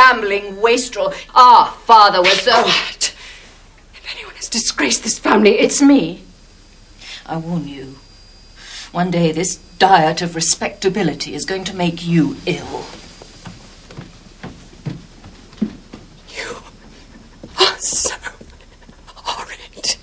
gambling wastrel. Our father was so... Quiet. If anyone has disgraced this family, it's me. I warn you. One day this diet of respectability is going to make you ill. You are so horrid.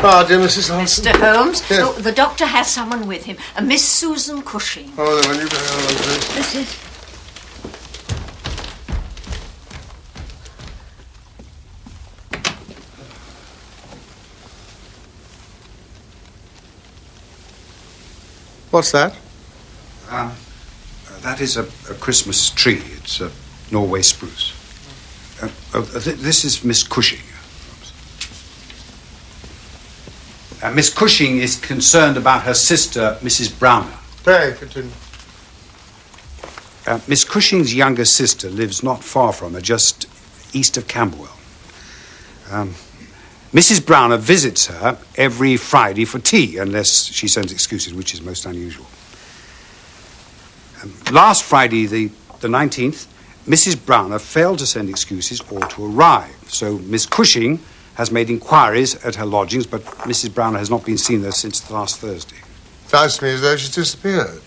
Dear Mrs. Holmes. Mr. Holmes, Yes. oh, the doctor has someone with him, a Miss Susan Cushing. Oh, then you go. This is... What's that? That is a Christmas tree. It's a Norway spruce. This is Miss Cushing. Miss Cushing is concerned about her sister, Mrs. Browner. Pray, continue. Miss Cushing's younger sister lives not far from her, just east of Camberwell. Mrs. Browner visits her every Friday for tea, unless she sends excuses, which is most unusual. Last Friday, the 19th, Mrs. Browner failed to send excuses or to arrive, so Miss Cushing has made inquiries at her lodgings, but Mrs. Browner has not been seen there since last Thursday. Sounds to me as though she's disappeared.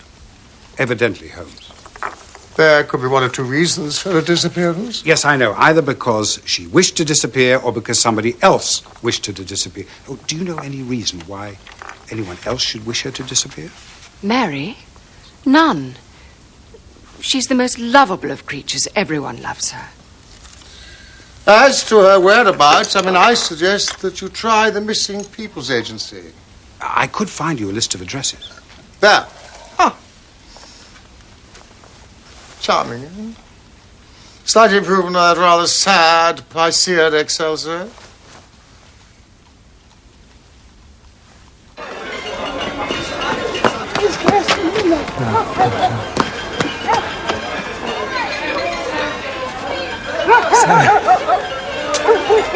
Evidently, Holmes. There could be one of two reasons for her disappearance. Yes, I know. Either because she wished to disappear or because somebody else wished her to disappear. Oh, do you know any reason why anyone else should wish her to disappear? Mary? None. She's the most lovable of creatures. Everyone loves her. As to her whereabouts, I suggest that you try the Missing People's Agency. I could find you a list of addresses. There. Ah. Charming, isn't it? Slight improvement on that rather sad Piscean Excelsior.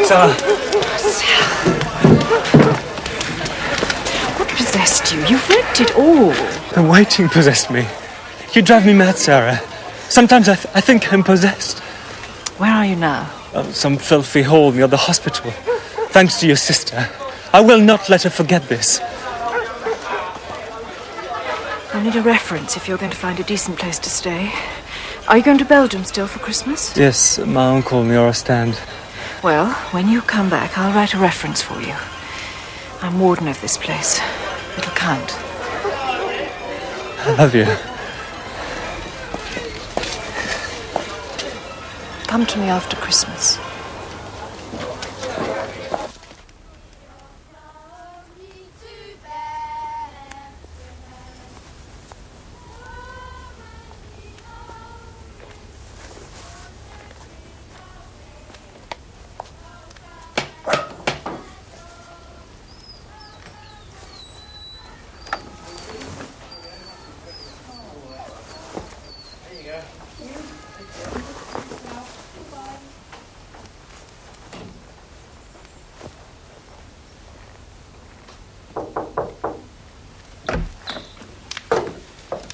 Sarah. What possessed you? You've ripped it all. The waiting possessed me. You drive me mad, Sarah. Sometimes I think I'm possessed. Where are you now? Some filthy hole near the hospital. Thanks to your sister. I will not let her forget this. I'll need a reference if you're going to find a decent place to stay. Are you going to Belgium still for Christmas? Yes, my uncle near Ostend. Well, when you come back, I'll write a reference for you. I'm warden of this place. It'll count. I love you. Come to me after Christmas.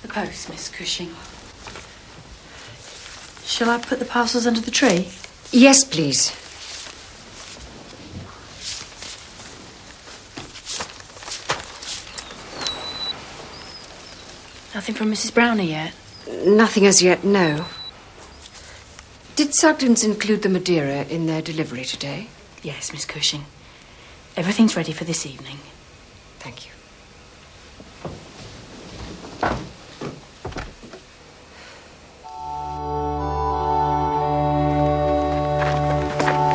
Post, Miss Cushing. Shall I put the parcels under the tree? Yes, please. Nothing from Mrs. Browner yet? Nothing as yet, no. Did Sugden's include the Madeira in their delivery today? Yes, Miss Cushing. Everything's ready for this evening. Thank you.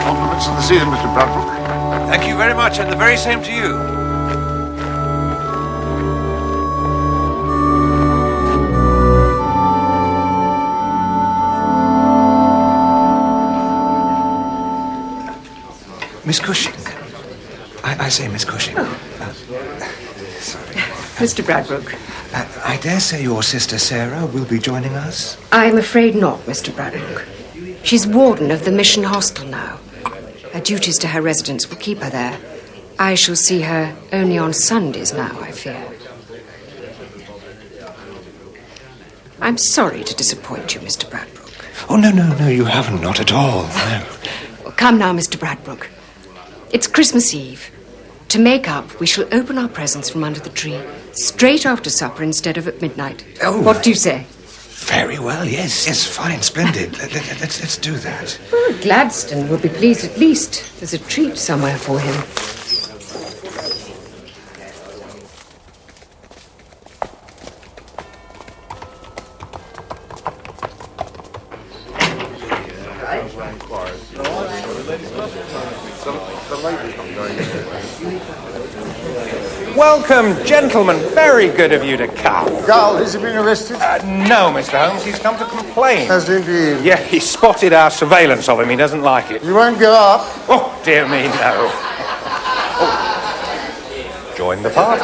Compliments of the season, Mr. Bradbrook. Thank you very much, and the very same to you. Miss Cushing. I say Miss Cushing. Sorry. Mr. Bradbrook. I dare say your sister Sarah will be joining us. I'm afraid not, Mr. Bradbrook. She's warden of the mission hostel now. Her duties to her residents will keep her there. I shall see her only on Sundays now, I fear. I'm sorry to disappoint you, Mr. Bradbrook. Oh, no, you haven't. Not at all. No. Well, come now, Mr. Bradbrook. It's Christmas Eve. To make up, we shall open our presents from under the tree straight after supper instead of at midnight. Oh. What do you say? Very well, yes, fine, splendid. Let's do that. Well, Gladstone will be pleased at least. There's a treat somewhere for him. Welcome, gentlemen. Very good of you to come. Gull, has he been arrested? No, Mr. Holmes. He's come to complain. Has he indeed? Yeah, he spotted our surveillance of him. He doesn't like it. You won't go up? Oh, dear me, no. Oh. Join the party.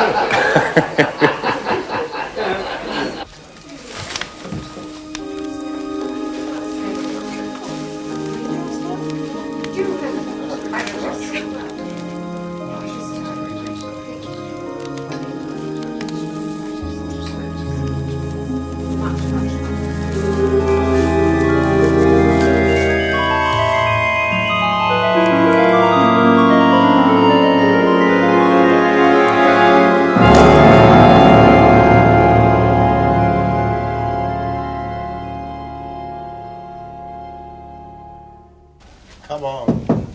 Come on.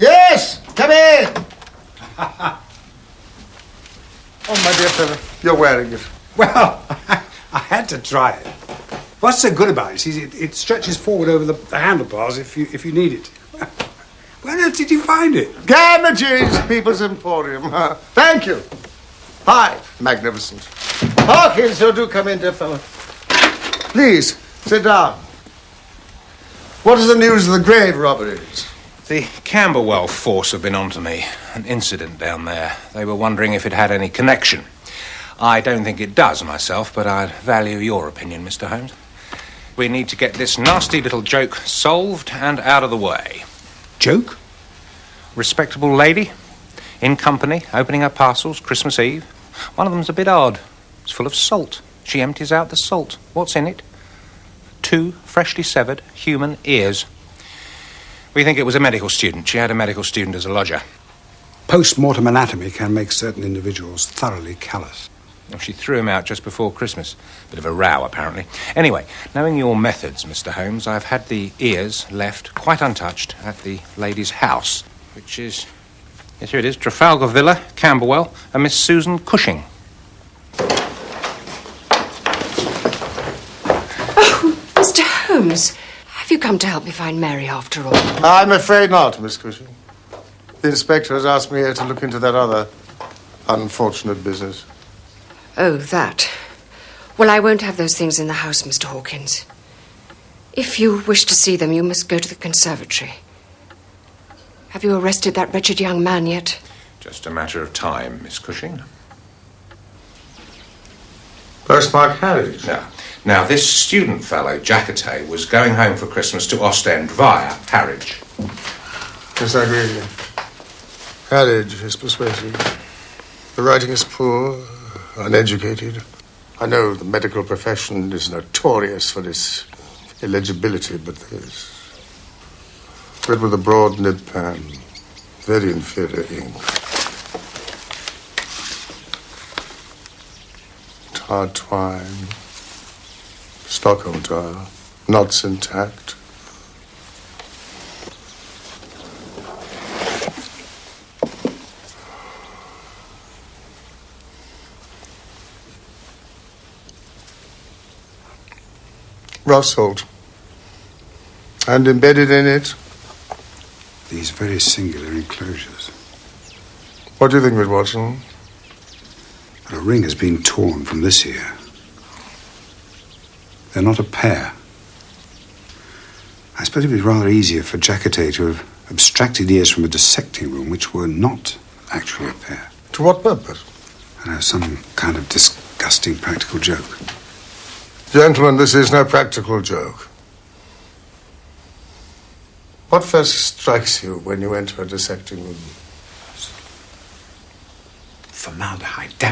Yes! Come in! Oh, my dear fellow, you're wearing it. Well, I had to try it. What's so good about it is it stretches forward over the handlebars if you need it. Where on earth did you find it? Damages, People's Emporium. Thank you. Hi, magnificent. Hawkins, you do come in, dear fellow. Please, sit down. What is the news of the grave robberies? The Camberwell force have been on to me. An incident down there. They were wondering if it had any connection. I don't think it does myself, but I'd value your opinion, Mr. Holmes. We need to get this nasty little joke solved and out of the way. Joke? Respectable lady, in company, opening her parcels, Christmas Eve. One of them's a bit odd. It's full of salt. She empties out the salt. What's in it? 2 freshly severed human ears. We think it was a medical student. She had a medical student as a lodger. Post-mortem anatomy can make certain individuals thoroughly callous. Well, she threw him out just before Christmas. Bit of a row, apparently. Anyway, knowing your methods, Mr. Holmes, I've had the ears left quite untouched at the lady's house, which is... Yes, here it is. Trafalgar Villa, Camberwell, and Miss Susan Cushing. Mr. Holmes, have you come to help me find Mary after all? I'm afraid not, Miss Cushing. The inspector has asked me here to look into that other unfortunate business. Oh, that. Well, I won't have those things in the house, Mr. Hawkins. If you wish to see them, you must go to the conservatory. Have you arrested that wretched young man yet? Just a matter of time, Miss Cushing. Postmark Harwich. Now, this student fellow, Jacquetet, was going home for Christmas to Ostend via Harwich. Yes, I agree with you. Harwich is persuasive. The writing is poor, uneducated. I know the medical profession is notorious for its illegibility, but this... Read with a broad nib pen. Very inferior ink. Tarred twine. Stockholm tile. Knots intact. Rough salt. And embedded in it... These very singular enclosures. What do you think of it, Watson? A ring has been torn from this ear. They're not a pair. I suppose it would be rather easier for Jacquetet to have abstracted ears from a dissecting room which were not actually a pair. To what purpose? I know, some kind of disgusting practical joke. Gentlemen, this is no practical joke. What first strikes you when you enter a dissecting room? formaldehyde. Damn